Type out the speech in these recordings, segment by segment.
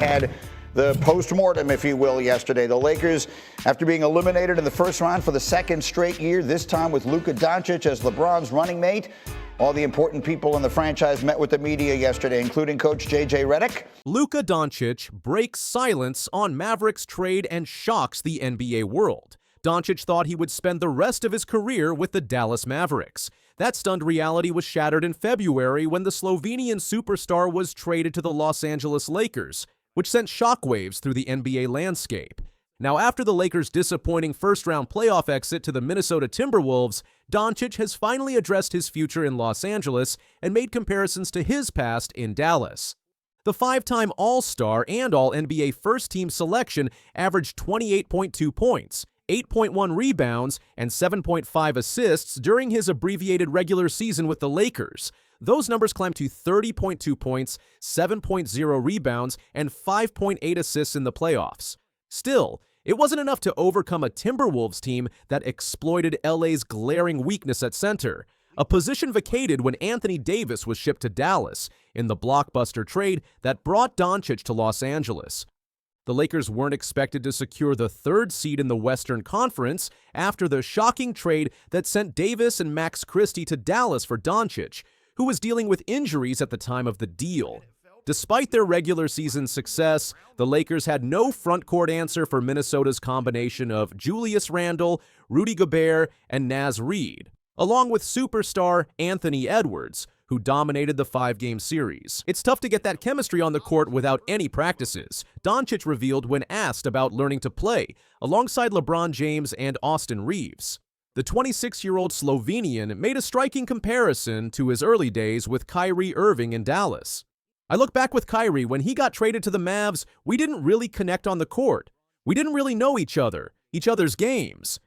had the post-mortem, if you will, yesterday. The Lakers, after being eliminated in the first round for the second straight year, this time with Luka Dončić as LeBron's running mate. All the important people in the franchise met with the media yesterday, including Coach J.J. Redick. Luka Dončić breaks silence on Mavericks trade and shocks the NBA world. Doncic thought he would spend the rest of his career with the Dallas Mavericks. That stunned reality was shattered in February when the Slovenian superstar was traded to the Los Angeles Lakers, which sent shockwaves through the NBA landscape. Now, after the Lakers' disappointing first-round playoff exit to the Minnesota Timberwolves, Doncic has finally addressed his future in Los Angeles and made comparisons to his past in Dallas. The five-time All-Star and All-NBA first-team selection averaged 28.2 points, 8.1 rebounds, and 7.5 assists during his abbreviated regular season with the Lakers. Those numbers climbed to 30.2 points, 7.0 rebounds, and 5.8 assists in the playoffs. Still, it wasn't enough to overcome a Timberwolves team that exploited LA's glaring weakness at center, a position vacated when Anthony Davis was shipped to Dallas in the blockbuster trade that brought Doncic to Los Angeles. The Lakers weren't expected to secure the third seed in the Western Conference after the shocking trade that sent Davis and Max Christie to Dallas for Doncic, who was dealing with injuries at the time of the deal. Despite their regular season success, the Lakers had no frontcourt answer for Minnesota's combination of Julius Randle, Rudy Gobert, and Naz Reid, along with superstar Anthony Edwards, who dominated the five-game series. It's tough to get that chemistry on the court without any practices, Doncic revealed when asked about learning to play, alongside LeBron James and Austin Reeves. The 26-year-old Slovenian made a striking comparison to his early days with Kyrie Irving in Dallas. "I look back with Kyrie, when he got traded to the Mavs, we didn't really connect on the court. We didn't really know each other's games."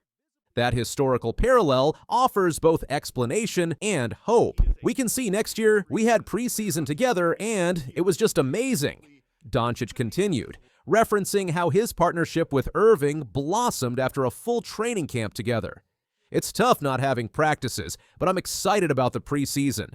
That historical parallel offers both explanation and hope. "We can see next year we had preseason together and it was just amazing," Doncic continued, referencing how his partnership with Irving blossomed after a full training camp together. "It's tough not having practices, but I'm excited about the preseason.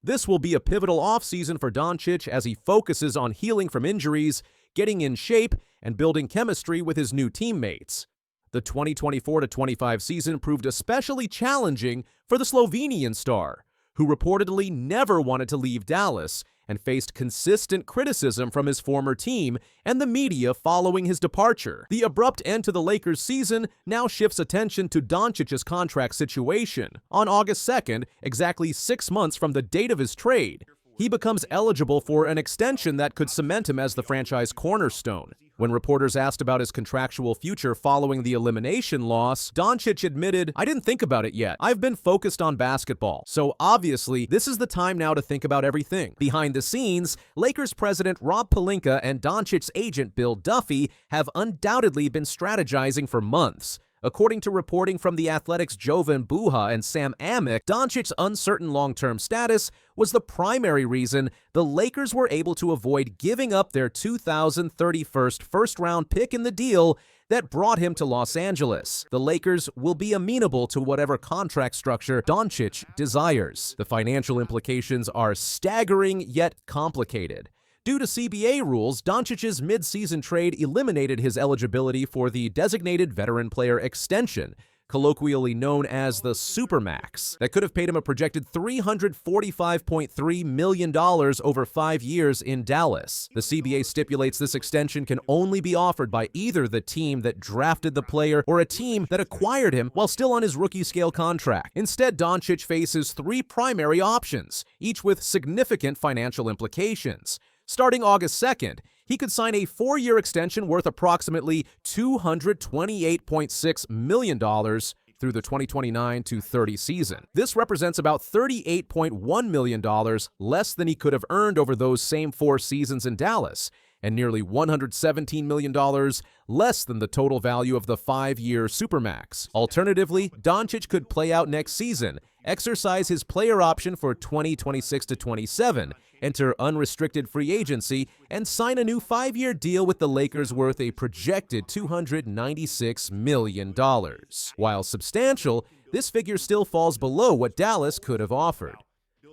This will be a pivotal offseason for Doncic as he focuses on healing from injuries, getting in shape, and building chemistry with his new teammates." The 2024-25 season proved especially challenging for the Slovenian star, who reportedly never wanted to leave Dallas and faced consistent criticism from his former team and the media following his departure. The abrupt end to the Lakers' season now shifts attention to Doncic's contract situation. On August 2nd, exactly 6 months from the date of his trade, he becomes eligible for an extension that could cement him as the franchise cornerstone. When reporters asked about his contractual future following the elimination loss, Doncic admitted, "I didn't think about it yet. I've been focused on basketball. So obviously, this is the time now to think about everything." Behind the scenes, Lakers president Rob Pelinka and Doncic's agent Bill Duffy have undoubtedly been strategizing for months. According to reporting from The Athletic's Jovan Buha and Sam Amick, Doncic's uncertain long-term status was the primary reason the Lakers were able to avoid giving up their 2031 first-round pick in the deal that brought him to Los Angeles. The Lakers will be amenable to whatever contract structure Doncic desires. The financial implications are staggering yet complicated. Due to CBA rules, Doncic's mid-season trade eliminated his eligibility for the designated veteran player extension, colloquially known as the Supermax, that could have paid him a projected $345.3 million over 5 years in Dallas. The CBA stipulates this extension can only be offered by either the team that drafted the player or a team that acquired him while still on his rookie-scale contract. Instead, Doncic faces 3 primary options, each with significant financial implications. Starting August 2nd, he could sign a 4-year extension worth approximately $228.6 million through the 2029-30 season. This represents about $38.1 million less than he could have earned over those same 4 seasons in Dallas, and nearly $117 million less than the total value of the 5-year Supermax. Alternatively, Doncic could play out next season, exercise his player option for 2026-27, enter unrestricted free agency, and sign a new 5-year deal with the Lakers worth a projected $296 million. While substantial, this figure still falls below what Dallas could have offered.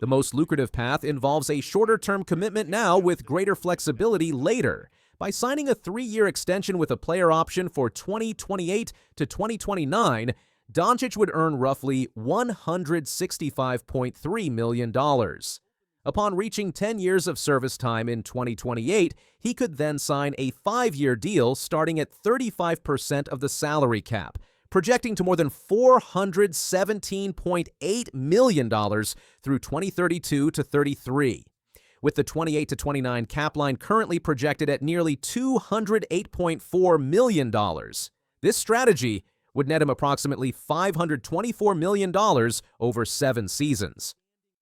The most lucrative path involves a shorter-term commitment now with greater flexibility later. By signing a 3-year extension with a player option for 2028 to 2029, Doncic would earn roughly $165.3 million. Upon reaching 10 years of service time in 2028, he could then sign a 5-year deal starting at 35% of the salary cap, projecting to more than $417.8 million through 2032 to 33. With the 28 to 29 cap line currently projected at nearly $208.4 million. This strategy would net him approximately $524 million over 7 seasons.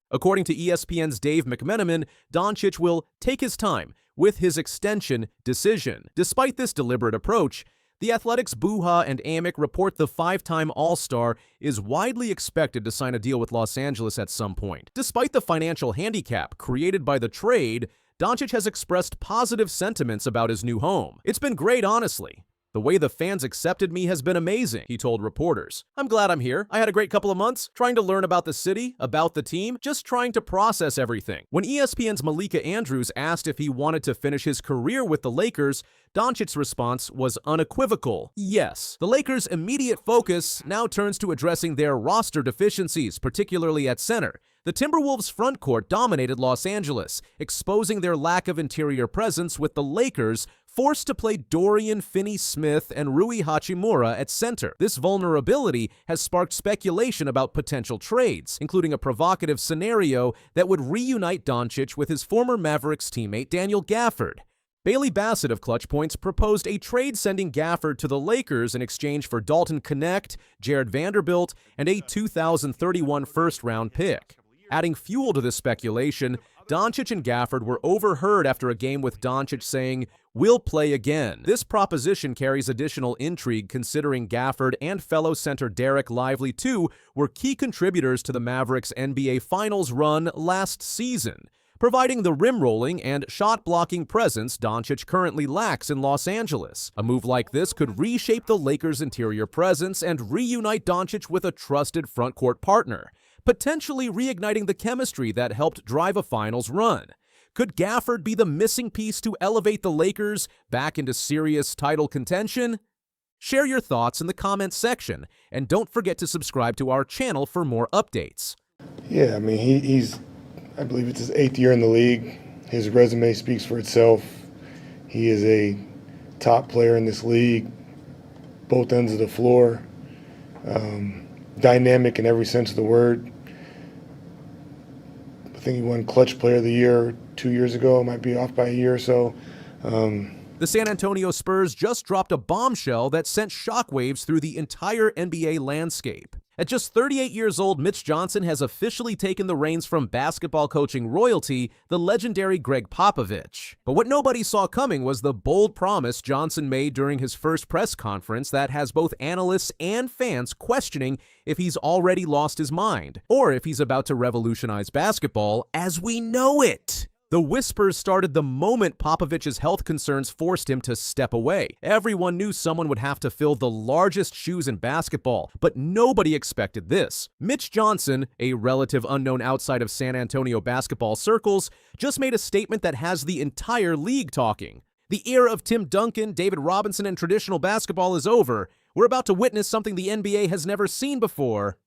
According to ESPN's Dave McMenamin, Doncic will take his time with his extension decision. Despite this deliberate approach, The Athletic's Buha and Amick report the 5-time All-Star is widely expected to sign a deal with Los Angeles at some point. Despite the financial handicap created by the trade, Doncic has expressed positive sentiments about his new home. "It's been great, honestly. The way the fans accepted me has been amazing," he told reporters. "I'm glad I'm here. I had a great couple of months trying to learn about the city, about the team, just trying to process everything." When ESPN's Malika Andrews asked if he wanted to finish his career with the Lakers, Doncic's response was unequivocal: yes. The Lakers' immediate focus now turns to addressing their roster deficiencies, particularly at center. The Timberwolves' front court dominated Los Angeles, exposing their lack of interior presence, with the Lakers forced to play Dorian Finney-Smith and Rui Hachimura at center. This vulnerability has sparked speculation about potential trades, including a provocative scenario that would reunite Doncic with his former Mavericks teammate Daniel Gafford. Bailey Bassett of Clutch Points proposed a trade sending Gafford to the Lakers in exchange for Dalton Knecht, Jared Vanderbilt, and a 2031 first-round pick. Adding fuel to this speculation, Doncic and Gafford were overheard after a game with Doncic saying, "We'll play again." This proposition carries additional intrigue considering Gafford and fellow center Derek Lively, too, were key contributors to the Mavericks' NBA Finals run last season, providing the rim-rolling and shot-blocking presence Doncic currently lacks in Los Angeles. A move like this could reshape the Lakers' interior presence and reunite Doncic with a trusted front-court partner, potentially reigniting the chemistry that helped drive a finals run. Could Gafford be the missing piece to elevate the Lakers back into serious title contention? Share your thoughts in the comments section, and don't forget to subscribe to our channel for more updates. Yeah, I mean, I believe it's his 8th year in the league. His resume speaks for itself. He is a top player in this league, both ends of the floor, dynamic in every sense of the word. I think he won Clutch Player of the Year 2 years ago. Might be off by a year or so. The San Antonio Spurs just dropped a bombshell that sent shockwaves through the entire NBA landscape. At just 38 years old, Mitch Johnson has officially taken the reins from basketball coaching royalty, the legendary Greg Popovich. But what nobody saw coming was the bold promise Johnson made during his first press conference that has both analysts and fans questioning if he's already lost his mind, or if he's about to revolutionize basketball as we know it. The whispers started the moment Popovich's health concerns forced him to step away. Everyone knew someone would have to fill the largest shoes in basketball, but nobody expected this. Mitch Johnson, a relative unknown outside of San Antonio basketball circles, just made a statement that has the entire league talking. The era of Tim Duncan, David Robinson, and traditional basketball is over. We're about to witness something the NBA has never seen before.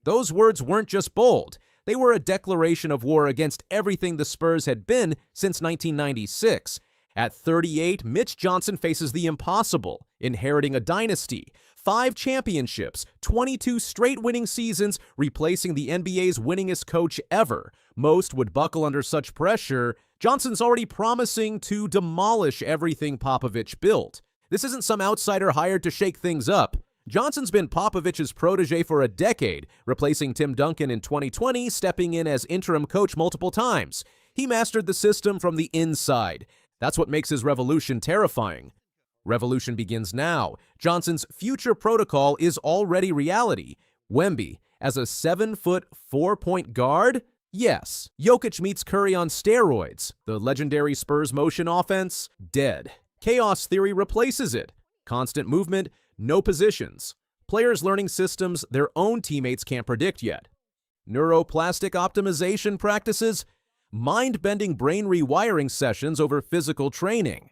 Those words weren't just bold. They were a declaration of war against everything the Spurs had been since 1996. At 38, Mitch Johnson faces the impossible, inheriting a dynasty, 5 championships, 22 straight winning seasons, replacing the NBA's winningest coach ever. Most would buckle under such pressure. Johnson's already promising to demolish everything Popovich built. This isn't some outsider hired to shake things up. Johnson's been Popovich's protege for a decade, replacing Tim Duncan in 2020, stepping in as interim coach multiple times. He mastered the system from the inside. That's what makes his revolution terrifying. Revolution begins now. Johnson's future protocol is already reality. Wemby, as a 7-foot, 4-point guard? Yes. Jokic meets Curry on steroids. The legendary Spurs motion offense? Dead. Chaos theory replaces it. Constant movement, no positions. Players learning systems their own teammates can't predict yet. Neuroplastic optimization practices, mind-bending brain rewiring sessions over physical training.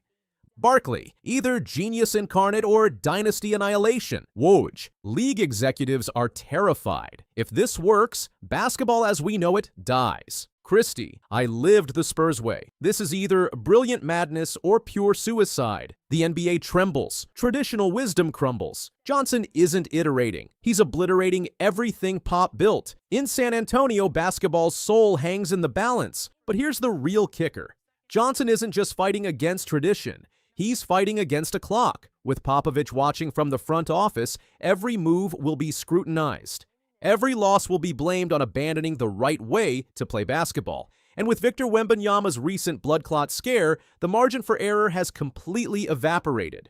Barkley, either genius incarnate or dynasty annihilation. Woj, league executives are terrified. If this works, basketball as we know it dies. Christie, I lived the Spurs way. This is either brilliant madness or pure suicide. The NBA trembles. Traditional wisdom crumbles. Johnson isn't iterating. He's obliterating everything Pop built. In San Antonio, basketball's soul hangs in the balance. But here's the real kicker. Johnson isn't just fighting against tradition. He's fighting against a clock. With Popovich watching from the front office, every move will be scrutinized. Every loss will be blamed on abandoning the right way to play basketball. And with Victor Wembanyama's recent blood clot scare, the margin for error has completely evaporated.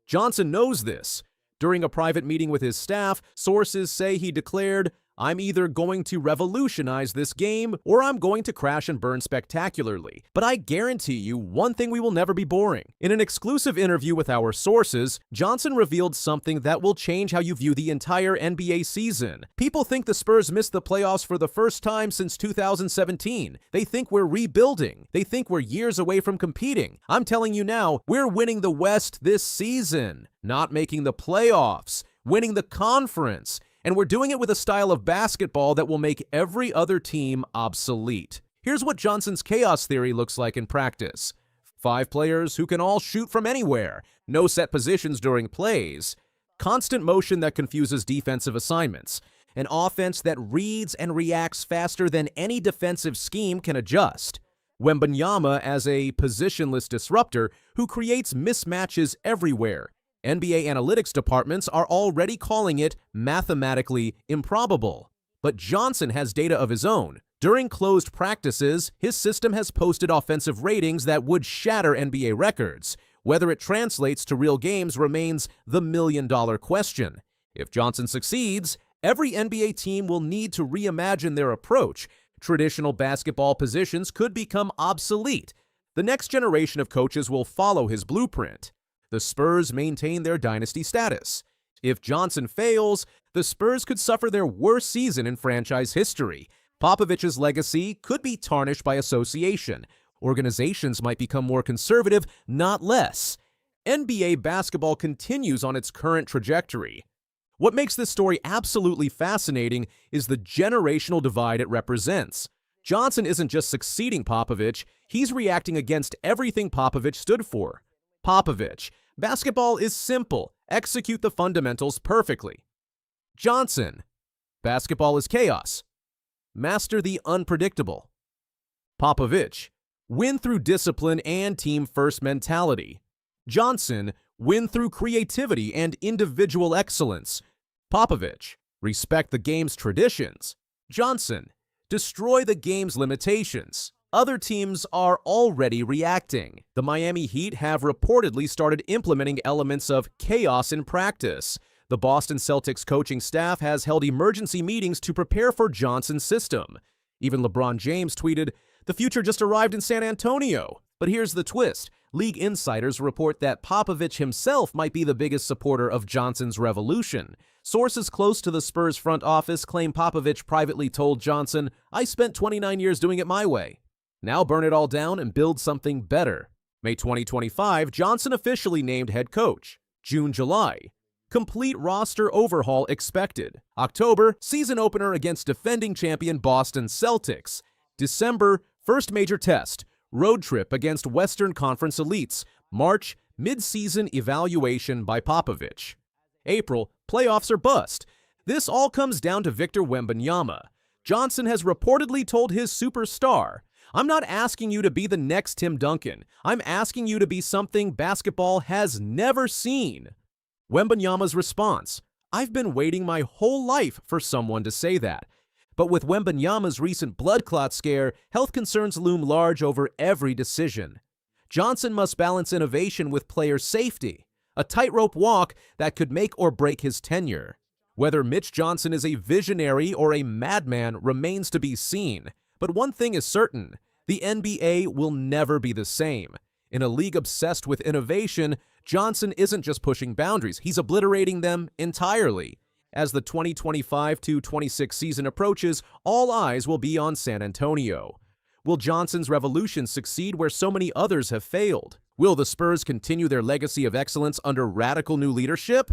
Johnson knows this. During a private meeting with his staff, sources say he declared, "I'm either going to revolutionize this game or I'm going to crash and burn spectacularly. But I guarantee you one thing we will never be boring." In an exclusive interview with our sources, Johnson revealed something that will change how you view the entire NBA season. People think the Spurs missed the playoffs for the first time since 2017. They think we're rebuilding. They think we're years away from competing. I'm telling you now, we're winning the West this season. Not making the playoffs, winning the conference. And we're doing it with a style of basketball that will make every other team obsolete. Here's what Johnson's chaos theory looks like in practice. 5 players who can all shoot from anywhere, no set positions during plays, constant motion that confuses defensive assignments, an offense that reads and reacts faster than any defensive scheme can adjust. Wembanyama as a positionless disruptor who creates mismatches everywhere. NBA analytics departments are already calling it mathematically improbable. But Johnson has data of his own. During closed practices, his system has posted offensive ratings that would shatter NBA records. Whether it translates to real games remains the million-dollar question. If Johnson succeeds, every NBA team will need to reimagine their approach. Traditional basketball positions could become obsolete. The next generation of coaches will follow his blueprint. The Spurs maintain their dynasty status. If Johnson fails, the Spurs could suffer their worst season in franchise history. Popovich's legacy could be tarnished by association. Organizations might become more conservative, not less. NBA basketball continues on its current trajectory. What makes this story absolutely fascinating is the generational divide it represents. Johnson isn't just succeeding Popovich, he's reacting against everything Popovich stood for. Popovich, basketball is simple. Execute the fundamentals perfectly. Johnson, basketball is chaos. Master the unpredictable. Popovich, win through discipline and team-first mentality. Johnson, win through creativity and individual excellence. Popovich, respect the game's traditions. Johnson, destroy the game's limitations. Other teams are already reacting. The Miami Heat have reportedly started implementing elements of chaos in practice. The Boston Celtics coaching staff has held emergency meetings to prepare for Johnson's system. Even LeBron James tweeted, "The future just arrived in San Antonio." But here's the twist. League insiders report that Popovich himself might be the biggest supporter of Johnson's revolution. Sources close to the Spurs front office claim Popovich privately told Johnson, "I spent 29 years doing it my way. Now burn it all down and build something better." May 2025, Johnson officially named head coach. June-July, complete roster overhaul expected. October, season opener against defending champion Boston Celtics. December, first major test, road trip against Western Conference elites. March, mid-season evaluation by Popovich. April, playoffs or bust. This all comes down to Victor Wembanyama. Johnson has reportedly told his superstar, "I'm not asking you to be the next Tim Duncan. I'm asking you to be something basketball has never seen." Wembanyama's response, "I've been waiting my whole life for someone to say that." But with Wembanyama's recent blood clot scare, health concerns loom large over every decision. Johnson must balance innovation with player safety, a tightrope walk that could make or break his tenure. Whether Mitch Johnson is a visionary or a madman remains to be seen. But one thing is certain, the NBA will never be the same. In a league obsessed with innovation, Johnson isn't just pushing boundaries, he's obliterating them entirely. As the 2025-26 season approaches, all eyes will be on San Antonio. Will Johnson's revolution succeed where so many others have failed? Will the Spurs continue their legacy of excellence under radical new leadership?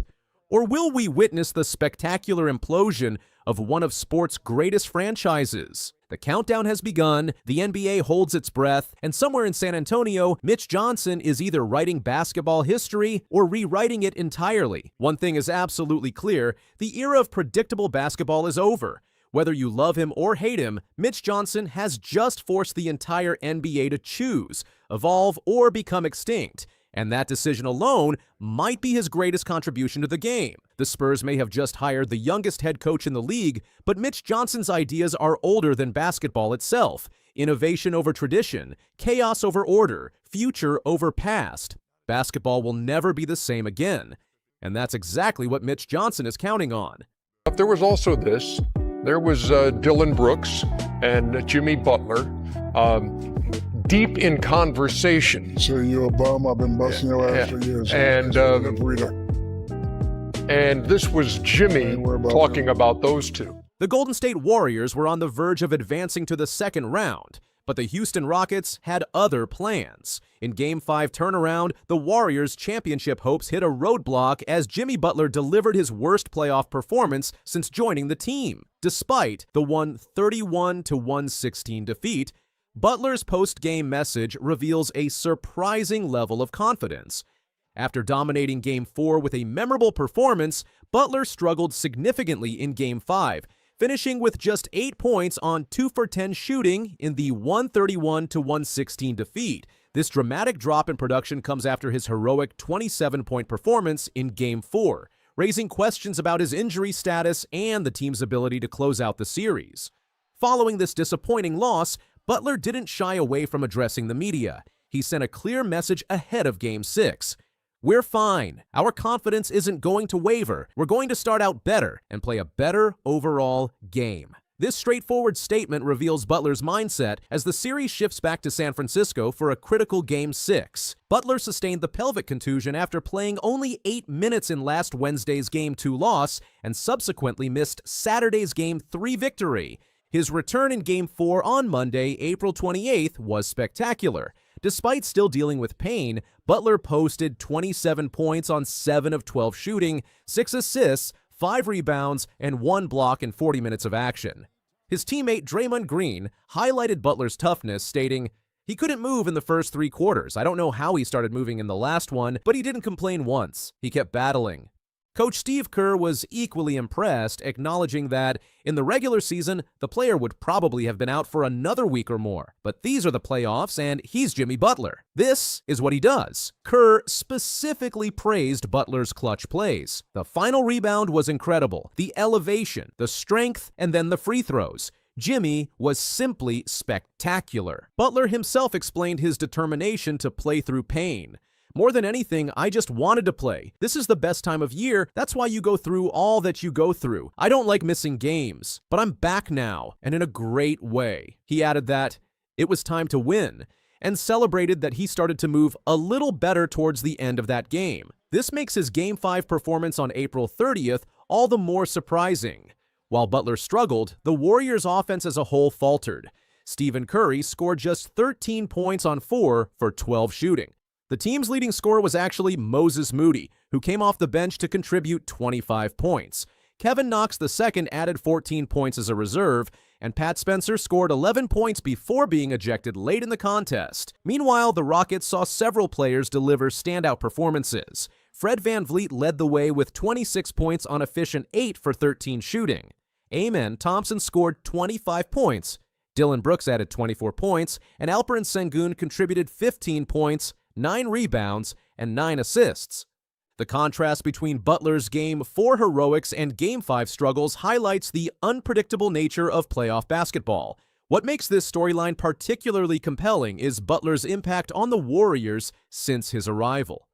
Or will we witness the spectacular implosion of one of sport's greatest franchises? The countdown has begun, the NBA holds its breath, and somewhere in San Antonio, Mitch Johnson is either writing basketball history or rewriting it entirely. One thing is absolutely clear: the era of predictable basketball is over. Whether you love him or hate him, Mitch Johnson has just forced the entire NBA to choose, evolve, or become extinct. And that decision alone might be his greatest contribution to the game. The Spurs may have just hired the youngest head coach in the league, but Mitch Johnson's ideas are older than basketball itself. Innovation over tradition, chaos over order, future over past. Basketball will never be the same again. And that's exactly what Mitch Johnson is counting on. There was also this. There was Dylan Brooks and Jimmy Butler. Deep in conversation. So you're a bum. I've been busting your ass for years. And this was Jimmy talking about those two. The Golden State Warriors were on the verge of advancing to the second round, but the Houston Rockets had other plans. In Game 5 turnaround, the Warriors' championship hopes hit a roadblock as Jimmy Butler delivered his worst playoff performance since joining the team. Despite the 131-116 defeat, Butler's post-game message reveals a surprising level of confidence. After dominating Game 4 with a memorable performance, Butler struggled significantly in Game 5, finishing with just 8 points on 2 for 10 shooting in the 131-116 defeat. This dramatic drop in production comes after his heroic 27-point performance in Game 4, raising questions about his injury status and the team's ability to close out the series. Following this disappointing loss, Butler didn't shy away from addressing the media. He sent a clear message ahead of Game 6. "We're fine. Our confidence isn't going to waver. We're going to start out better and play a better overall game." This straightforward statement reveals Butler's mindset as the series shifts back to San Francisco for a critical Game 6. Butler sustained the pelvic contusion after playing only 8 minutes in last Wednesday's Game 2 loss and subsequently missed Saturday's Game 3 victory. His return in Game 4 on Monday, April 28th, was spectacular. Despite still dealing with pain, Butler posted 27 points on 7 of 12 shooting, 6 assists, 5 rebounds, and 1 block in 40 minutes of action. His teammate Draymond Green highlighted Butler's toughness, stating, "He couldn't move in the first 3 quarters. I don't know how he started moving in the last one, but he didn't complain once. He kept battling." Coach Steve Kerr was equally impressed, acknowledging that in the regular season, the player would probably have been out for another week or more. But these are the playoffs, and he's Jimmy Butler. This is what he does. Kerr specifically praised Butler's clutch plays. The final rebound was incredible. The elevation, the strength, and then the free throws. Jimmy was simply spectacular. Butler himself explained his determination to play through pain. "More than anything, I just wanted to play. This is the best time of year. That's why you go through all that you go through. I don't like missing games, but I'm back now, and in a great way." He added that it was time to win, and celebrated that he started to move a little better towards the end of that game. This makes his Game 5 performance on April 30th all the more surprising. While Butler struggled, the Warriors' offense as a whole faltered. Stephen Curry scored just 13 points on 4 for 12 shooting. The team's leading scorer was actually Moses Moody, who came off the bench to contribute 25 points. Kevin Knox II added 14 points as a reserve, and Pat Spencer scored 11 points before being ejected late in the contest. Meanwhile, the Rockets saw several players deliver standout performances. Fred VanVleet led the way with 26 points on efficient 8 for 13 shooting. Amen Thompson scored 25 points. Dylan Brooks added 24 points, and Alperen Sengun contributed 15 points, 9 rebounds, and 9 assists. The contrast between Butler's Game 4 heroics and Game 5 struggles highlights the unpredictable nature of playoff basketball. What makes this storyline particularly compelling is Butler's impact on the Warriors since his arrival.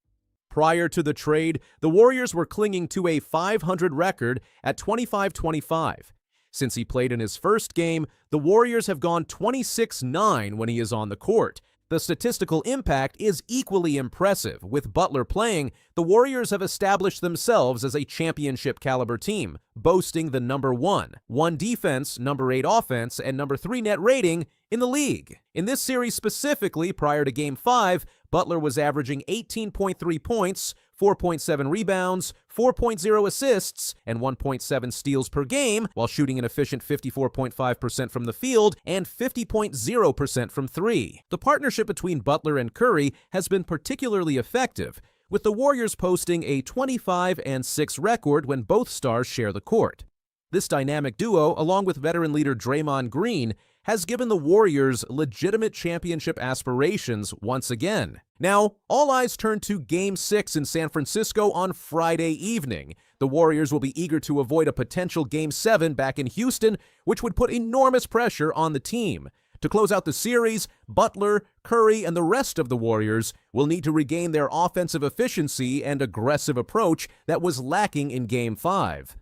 Prior to the trade, the Warriors were clinging to a .500 record at 25-25. Since he played in his first game, the Warriors have gone 26-9 when he is on the court. The statistical impact is equally impressive. With Butler playing, the Warriors have established themselves as a championship-caliber team, boasting the number 1 defense, number 8 offense, and number 3 net rating in the league. In this series specifically, prior to Game 5, Butler was averaging 18.3 points, 4.7 rebounds, 4.0 assists, and 1.7 steals per game, while shooting an efficient 54.5% from the field and 50.0% from 3. The partnership between Butler and Curry has been particularly effective, with the Warriors posting a 25-6 record when both stars share the court. This dynamic duo, along with veteran leader Draymond Green, has given the Warriors legitimate championship aspirations once again. Now, all eyes turn to Game 6 in San Francisco on Friday evening. The Warriors will be eager to avoid a potential Game 7 back in Houston, which would put enormous pressure on the team. To close out the series, Butler, Curry, and the rest of the Warriors will need to regain their offensive efficiency and aggressive approach that was lacking in Game 5.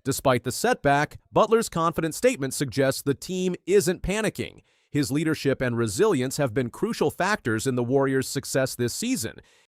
Despite the setback, Butler's confident statement suggests the team isn't panicking. His leadership and resilience have been crucial factors in the Warriors' success this season.